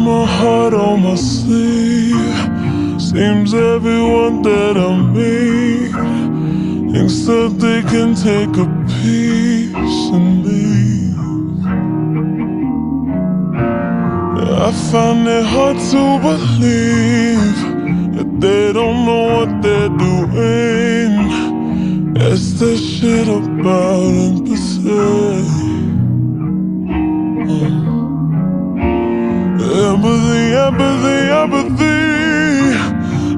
my heart on my sleeve. Seems everyone that I meet thinks that they can take a piece of me. I find it hard to believe that they don't know what they're doing. It's the shit about empathy. Empathy.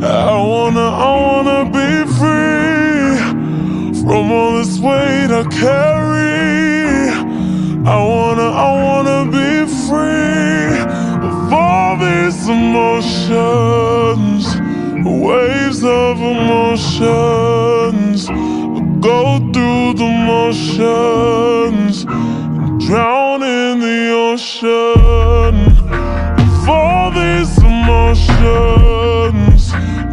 I wanna be free from all this weight I carry. I wanna be free of all these emotions, waves of emotions. Go through the motions, drown in the ocean of all these emotions.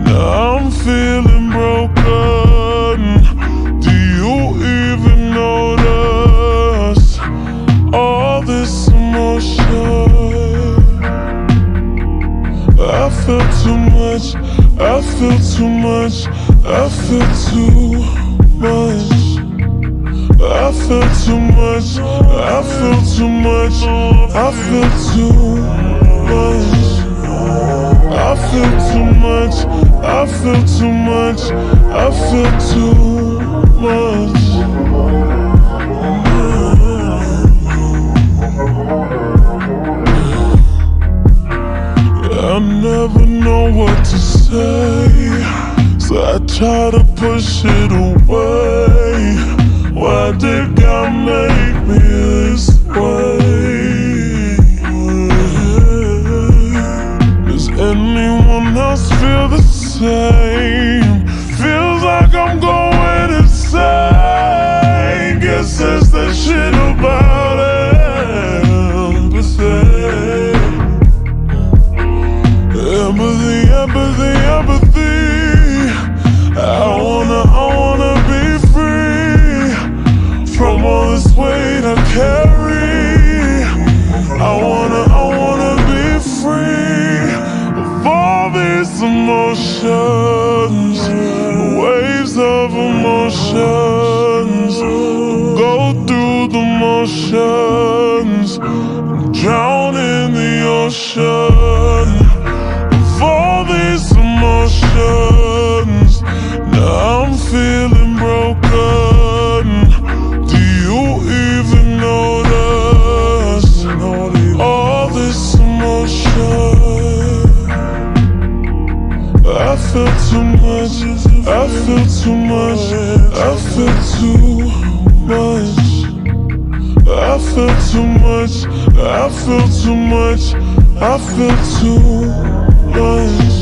Now I'm feeling broken. Do you even notice all this emotion? I feel too much, I feel too much, I feel too much. I feel too much, I feel too much, I feel too much. I feel too much, I feel too much, I feel too much. I never know what to say, so I try to push it away. Why did God make me this way? Does anyone else feel the same? Feels like I'm going insane. Guess it's that shit about empathy. Empathy. I wanna be free from all this weight I carry. I wanna be free of all these emotions, waves of emotions. Go through the motions, drown in the ocean of all these emotions. Now I'm feeling broken. Do you even notice all this emotion? I feel too much, I feel too much, I feel too much. I feel too much, I feel too much, I feel too much.